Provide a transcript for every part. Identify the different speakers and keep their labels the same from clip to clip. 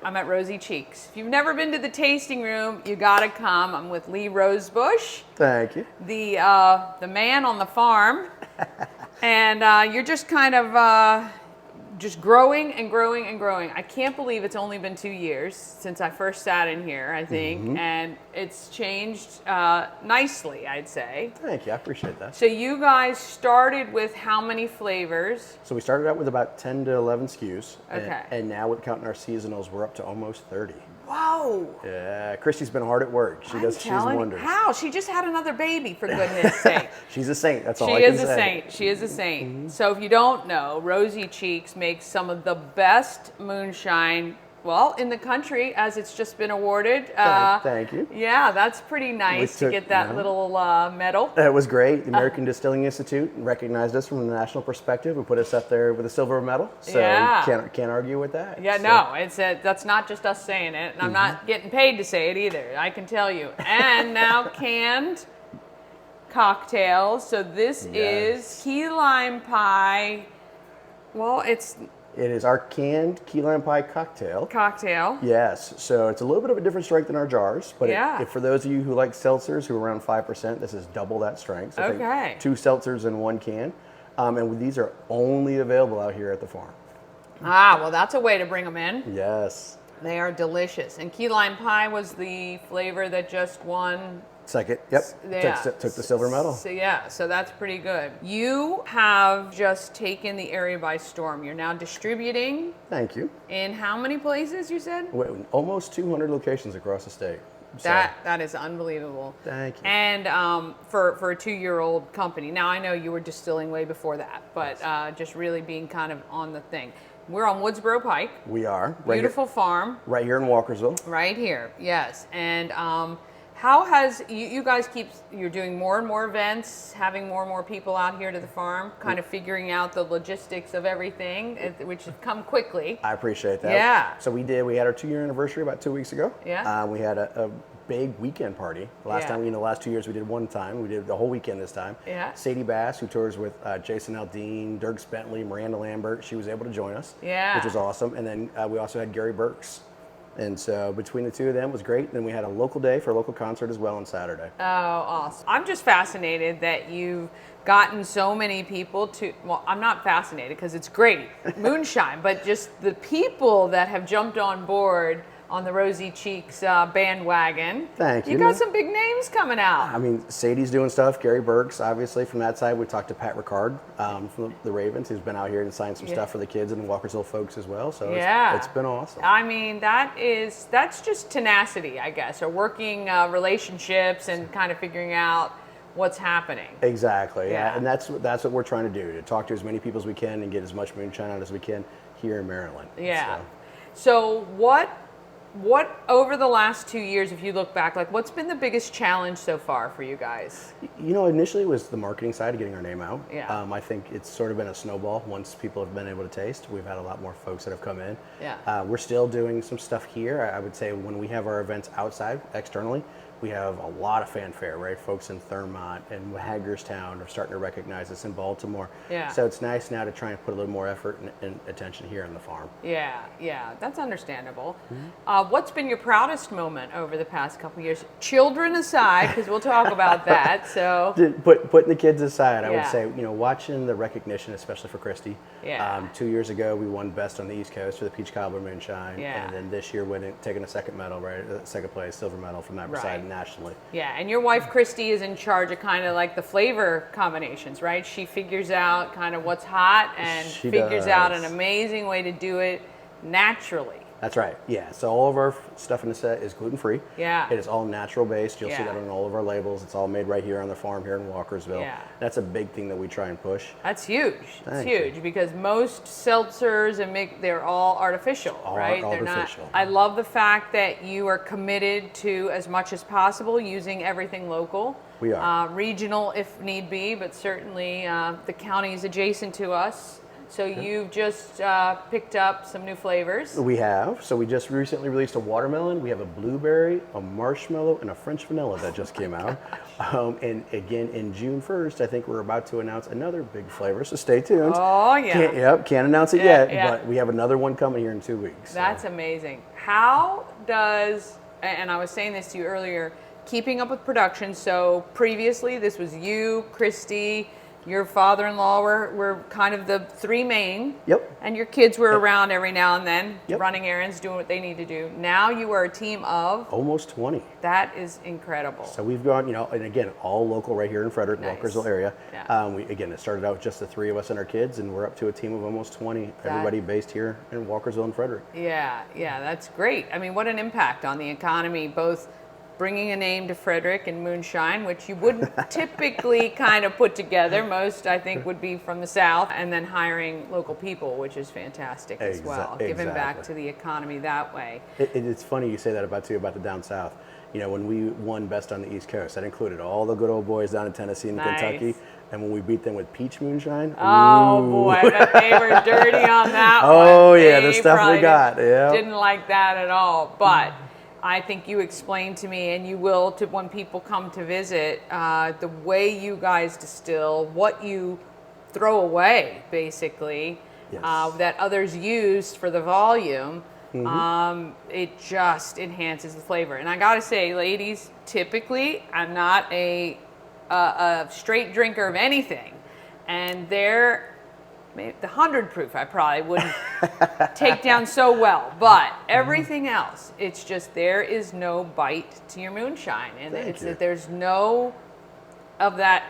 Speaker 1: I'm at Rosie Cheeks. If you've never been to the tasting room, you gotta come. I'm with Lee Rosebush.
Speaker 2: Thank you.
Speaker 1: The man on the farm. And you're just kind of just growing and growing and growing. I can't believe it's only been 2 years since I first sat in here, I think, and it's changed nicely, I'd say.
Speaker 2: Thank you, I appreciate that.
Speaker 1: So you guys started with how many flavors?
Speaker 2: So we started out with about 10 to 11 SKUs.
Speaker 1: Okay.
Speaker 2: And now with counting our seasonals, we're up to almost 30.
Speaker 1: Whoa!
Speaker 2: Yeah, Kristy's been hard at work. She's wonders.
Speaker 1: How? She just had another baby, for goodness sake.
Speaker 2: She's a saint, that's all I can say.
Speaker 1: She is a saint. She is a saint. So if you don't know, Rosie Cheeks makes some of the best moonshine, well, in the country, as it's just been awarded.
Speaker 2: Thank you.
Speaker 1: Yeah, that's pretty nice to get that little medal.
Speaker 2: It was great. The American Distilling Institute recognized us from a national perspective and put us up there with a silver medal. So can't argue with that.
Speaker 1: Yeah,
Speaker 2: so.
Speaker 1: no, that's not just us saying it, and I'm not getting paid to say it either. I can tell you. And now canned cocktails. So this is key lime pie. Well,
Speaker 2: It is our canned key lime pie cocktail. Yes, so it's a little bit of a different strength than our jars, but for those of you who like seltzers who are around 5%, this is double that strength. So think 2 seltzers in 1 can, and these are only available out here at the farm.
Speaker 1: Ah, well, that's a way to bring them in.
Speaker 2: Yes.
Speaker 1: They are delicious. And key lime pie was the flavor that just won.
Speaker 2: Second, yep.
Speaker 1: Yeah.
Speaker 2: Took the silver medal.
Speaker 1: So that's pretty good. You have just taken the area by storm. You're now distributing.
Speaker 2: Thank you.
Speaker 1: In how many places, you said?
Speaker 2: Almost 200 locations across the state. So.
Speaker 1: That is unbelievable.
Speaker 2: Thank you.
Speaker 1: And for a 2-year-old company. Now, I know you were distilling way before that, but just really being kind of on the thing. We're on Woodsboro Pike.
Speaker 2: We are.
Speaker 1: Beautiful farm.
Speaker 2: Right here in Walkersville.
Speaker 1: Right here, yes. And how has, you guys you're doing more and more events, having more and more people out here to the farm, kind of figuring out the logistics of everything, which has come quickly.
Speaker 2: I appreciate that.
Speaker 1: Yeah.
Speaker 2: So we had our 2-year anniversary about 2 weeks ago.
Speaker 1: Yeah.
Speaker 2: We had a big weekend party. The last 2 years we did one time. We did the whole weekend this time.
Speaker 1: Yeah.
Speaker 2: Sadie Bass, who tours with Jason Aldean, Dirk Bentley, Miranda Lambert, she was able to join us.
Speaker 1: Yeah.
Speaker 2: Which was awesome. And then we also had Gary Burks. And so between the two of them was great. And then we had a local day for a local concert as well on Saturday.
Speaker 1: Oh, awesome. I'm just fascinated that you've gotten so many people to, well, I'm not fascinated because it's great, moonshine, but just the people that have jumped on board on the Rosie Cheeks bandwagon.
Speaker 2: Thank you.
Speaker 1: You got some big names coming out.
Speaker 2: I mean, Sadie's doing stuff. Gary Burks, obviously, from that side. We talked to Pat Ricard from the Ravens, who's been out here and signed some stuff for the kids and the Walkersville folks as well. So it's been awesome.
Speaker 1: I mean, that's just tenacity, I guess, or working relationships and kind of figuring out what's happening.
Speaker 2: Exactly. Yeah. And that's what we're trying to do, to talk to as many people as we can and get as much moonshine out as we can here in Maryland.
Speaker 1: Yeah. So what over the last 2 years, if you look back, like what's been the biggest challenge so far for you guys?
Speaker 2: You know, initially it was the marketing side of getting our name out.
Speaker 1: Yeah.
Speaker 2: I think it's sort of been a snowball. Once people have been able to taste, we've had a lot more folks that have come in.
Speaker 1: Yeah.
Speaker 2: We're still doing some stuff here. I would say when we have our events outside, externally, we have a lot of fanfare, right? Folks in Thurmont and Hagerstown are starting to recognize us in Baltimore.
Speaker 1: Yeah.
Speaker 2: So it's nice now to try and put a little more effort and attention here on the farm.
Speaker 1: Yeah, that's understandable. What's been your proudest moment over the past couple of years? Children aside, because we'll talk about that. So
Speaker 2: putting the kids aside, I would say, watching the recognition, especially for Kristy.
Speaker 1: Yeah.
Speaker 2: 2 years ago, we won best on the East Coast for the Peach Cobbler Moonshine.
Speaker 1: Yeah.
Speaker 2: And then this year, taking a second medal, right? Second place, silver medal from that side nationally.
Speaker 1: Yeah, and your wife Kristy is in charge of kind of like the flavor combinations, right? She figures out kind of what's hot and figures out an amazing way to do it naturally.
Speaker 2: That's right. Yeah. So all of our stuff in the set is gluten-free.
Speaker 1: Yeah.
Speaker 2: It is all natural based. You'll see that on all of our labels. It's all made right here on the farm here in Walkersville.
Speaker 1: Yeah.
Speaker 2: That's a big thing that we try and push.
Speaker 1: That's huge.
Speaker 2: Thank
Speaker 1: it's huge
Speaker 2: you.
Speaker 1: Because most seltzers they're all artificial, right?
Speaker 2: Artificial.
Speaker 1: They're not. I love the fact that you are committed to, as much as possible, using everything local.
Speaker 2: We are.
Speaker 1: Regional if need be, but certainly the counties adjacent to us So you've just picked up some new flavors.
Speaker 2: We have. So we just recently released a watermelon. We have a blueberry, a marshmallow, and a French vanilla that just came out. And again, in June 1st, I think we're about to announce another big flavor. So stay tuned.
Speaker 1: Oh, yeah.
Speaker 2: Can't announce it yet, but we have another one coming here in 2 weeks. So.
Speaker 1: That's amazing. How does, and I was saying this to you earlier, keeping up with production. So previously, this was you, Kristy, your father-in-law were kind of the three main.
Speaker 2: Yep.
Speaker 1: And your kids were around every now and then, running errands, doing what they need to do. Now you are a team of?
Speaker 2: Almost 20.
Speaker 1: That is incredible.
Speaker 2: So we've gone, and again, all local right here in Frederick, Walkersville area. Yeah. It started out with just the three of us and our kids, and we're up to a team of almost 20, everybody based here in Walkersville and Frederick.
Speaker 1: Yeah, that's great. I mean, what an impact on the economy, both bringing a name to Frederick and moonshine, which you wouldn't typically kind of put together. Most, I think, would be from the South, and then hiring local people, which is fantastic as well. Giving back to the economy that way.
Speaker 2: It's funny you say that about the down South. When we won Best on the East Coast, that included all the good old boys down in Tennessee and Kentucky. And when we beat them with peach moonshine,
Speaker 1: oh boy, but they were dirty on that one.
Speaker 2: Oh yeah, the stuff we got. Yeah,
Speaker 1: didn't like that at all. But I think you explained to me, and you will to when people come to visit, the way you guys distill, what you throw away, basically, that others use for the volume. It just enhances the flavor. And I gotta say, ladies, typically I'm not a straight drinker of anything, and the 100 proof I probably wouldn't take down so well, but everything else, it's just there is no bite to your moonshine, and that there's no of that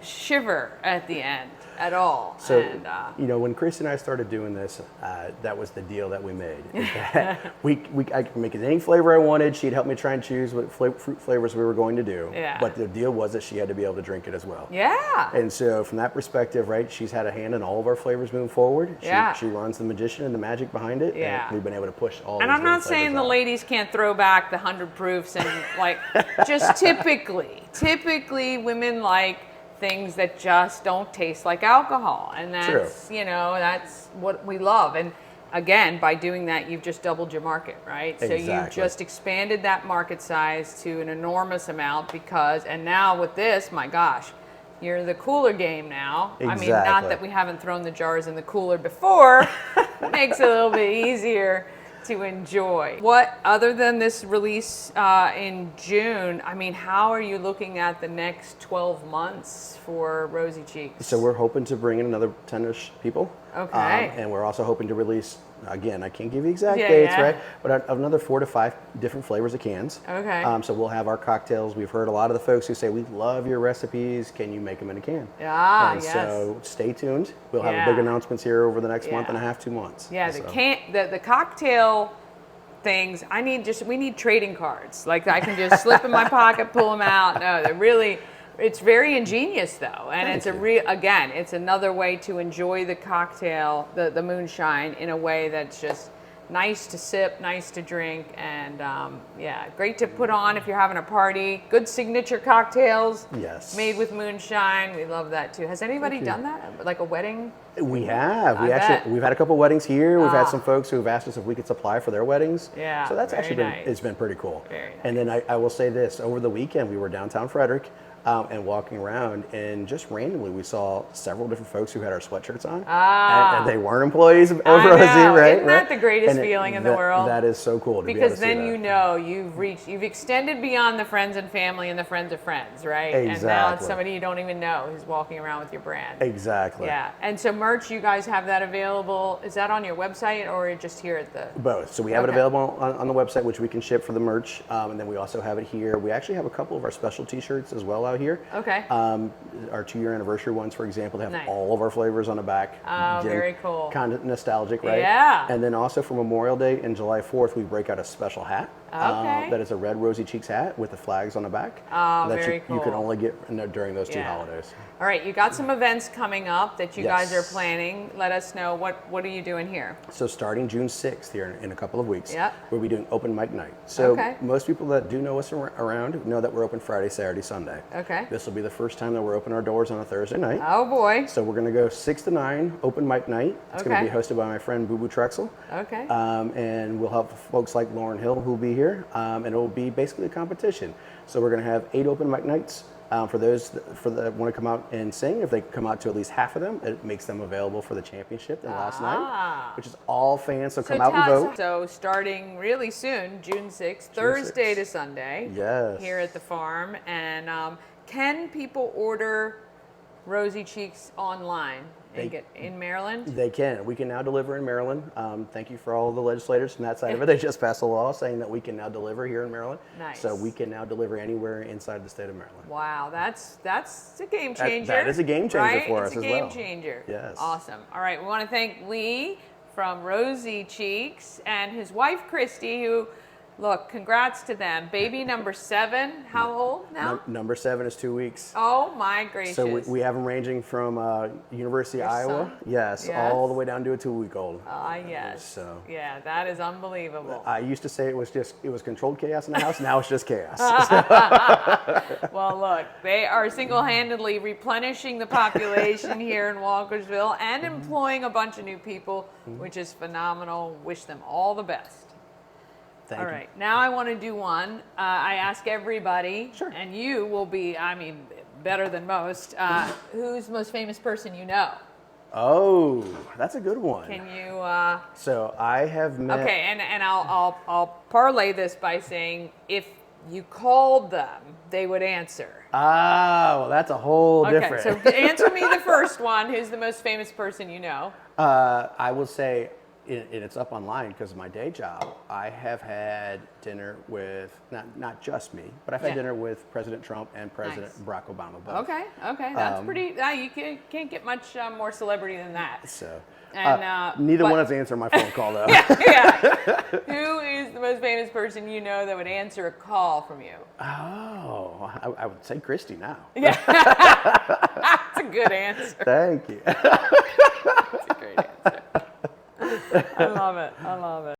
Speaker 1: shiver at the end at all.
Speaker 2: So, when Chris and I started doing this, that was the deal that we made. I could make it any flavor I wanted. She'd help me try and choose what fruit flavors we were going to do. Yeah. But the deal was that she had to be able to drink it as well.
Speaker 1: Yeah.
Speaker 2: And so from that perspective, right, she's had a hand in all of our flavors moving forward. She runs the magician and the magic behind it. Yeah. And we've been able to push all.
Speaker 1: And I'm not saying the ladies can't throw back the 100 proofs and just typically women like things that just don't taste like alcohol, and that's that's what we love. And again, by doing that, you've just doubled your market, right? Exactly. So you've just expanded that market size to an enormous amount and now with this, my gosh, you're the cooler game now. Exactly. I mean, not that we haven't thrown the jars in the cooler before. It makes it a little bit easier to enjoy. What, other than this release in June, I mean, how are you looking at the next 12 months for Rosie Cheeks?
Speaker 2: So we're hoping to bring in another 10-ish people.
Speaker 1: Okay.
Speaker 2: And we're also hoping to release, again, I can't give you exact dates, right? But another 4 to 5 different flavors of cans.
Speaker 1: Okay.
Speaker 2: So we'll have our cocktails. We've heard a lot of the folks who say, we love your recipes. Can you make them in a can? So stay tuned. We'll have big announcements here over the next month and a half, 2 months.
Speaker 1: Yeah, the cocktail things, we need trading cards. Like I can just slip in my pocket, pull them out. No, they're really, it's very ingenious though. And it's another way to enjoy the cocktail, the moonshine, in a way that's just nice to sip, nice to drink, and great to put on if you're having a party. Good signature cocktails.
Speaker 2: Yes.
Speaker 1: Made with moonshine. We love that too. Has anybody done that? Like a wedding?
Speaker 2: We have. We've had a couple weddings here. We've had some folks who have asked us if we could supply for their weddings.
Speaker 1: Yeah.
Speaker 2: So that's actually it's been pretty cool.
Speaker 1: Very nice.
Speaker 2: And then I will say this, over the weekend we were downtown Frederick. And walking around, and just randomly we saw several different folks who had our sweatshirts on, and they weren't employees of Rosie, right?
Speaker 1: Isn't that the greatest feeling in the world?
Speaker 2: That is so cool to be able to see that.
Speaker 1: Because then you've extended beyond the friends and family and the friends of friends, right?
Speaker 2: Exactly.
Speaker 1: And now it's somebody you don't even know who's walking around with your brand.
Speaker 2: Exactly.
Speaker 1: Yeah. And so merch, you guys have that available. Is that on your website or just here at the?
Speaker 2: Both. So we have it available on the website, which we can ship for the merch, and then we also have it here. We actually have a couple of our special T-shirts as well out here.
Speaker 1: Okay.
Speaker 2: Our 2-year anniversary ones, for example, have all of our flavors on the back.
Speaker 1: Oh, very cool.
Speaker 2: Kind of nostalgic, right?
Speaker 1: Yeah.
Speaker 2: And then also for Memorial Day and July 4th, we break out a special hat. That is a red Rosie Cheeks hat with the flags on the back.
Speaker 1: Oh, very cool.
Speaker 2: You can only get during those 2 holidays.
Speaker 1: All right, you got some events coming up that you guys are planning. Let us know, what are you doing here?
Speaker 2: So starting June 6th here in a couple of weeks, we'll be doing open mic night. So most people that do know us around know that we're open Friday, Saturday, Sunday.
Speaker 1: Okay.
Speaker 2: This will be the first time that we're opening our doors on a Thursday night.
Speaker 1: Oh boy.
Speaker 2: So we're going to go 6 to 9 open mic night. It's going to be hosted by my friend Boo Boo Trexel.
Speaker 1: Okay.
Speaker 2: And we'll have folks like Lauren Hill who'll be here, and it will be basically a competition. So we're going to have 8 open mic nights. For those that want to come out and sing, if they come out to at least half of them, it makes them available for the championship the last night, which is all fans. So come out and vote.
Speaker 1: So starting really soon, June 6th, Thursday to Sunday, here at the farm. And can people order Rosie Cheeks online and get in Maryland?
Speaker 2: They can. We can now deliver in Maryland. Thank you for all the legislators from that side of it. They just passed a law saying that we can now deliver here in Maryland.
Speaker 1: Nice.
Speaker 2: So we can now deliver anywhere inside the state of Maryland.
Speaker 1: Wow, that's a game changer.
Speaker 2: That is a game changer for us as well.
Speaker 1: It's a game changer.
Speaker 2: Yes.
Speaker 1: Awesome. All right, we want to thank Lee from Rosie Cheeks and his wife Kristy, who, look, congrats to them. Baby number 7, how old now?
Speaker 2: Number 7 is 2 weeks.
Speaker 1: Oh my gracious.
Speaker 2: So we have them ranging from University of Iowa, yes, all the way down to a 2-week-old.
Speaker 1: Yes.
Speaker 2: So
Speaker 1: yeah, that is unbelievable.
Speaker 2: I used to say it was controlled chaos in the house. Now it's just chaos.
Speaker 1: Well, look, they are single-handedly replenishing the population here in Walkersville and employing a bunch of new people, which is phenomenal. Wish them all the best.
Speaker 2: Thank
Speaker 1: All
Speaker 2: you.
Speaker 1: right, now I want to do one. I ask everybody,
Speaker 2: Sure.
Speaker 1: and you will be, I mean, better than most. Who's the most famous person you know?
Speaker 2: Oh, that's a good one.
Speaker 1: Can you?
Speaker 2: So I have met.
Speaker 1: Okay, and I'll parlay this by saying if you called them, they would answer.
Speaker 2: Ah, well, that's a whole different.
Speaker 1: Okay, so answer me the first one. Who's the most famous person you know?
Speaker 2: I will say, and it's up online because of my day job, I have had dinner with, not just me, but I've had dinner with President Trump and President Barack Obama both.
Speaker 1: Okay, that's pretty, you can't get much more celebrity than that.
Speaker 2: So,
Speaker 1: and,
Speaker 2: neither one has answered my phone call though.
Speaker 1: Who is the most famous person you know that would answer a call from you?
Speaker 2: Oh, I would say Kristy now.
Speaker 1: Yeah, that's a good answer.
Speaker 2: Thank you.
Speaker 1: That's a great answer. I love it.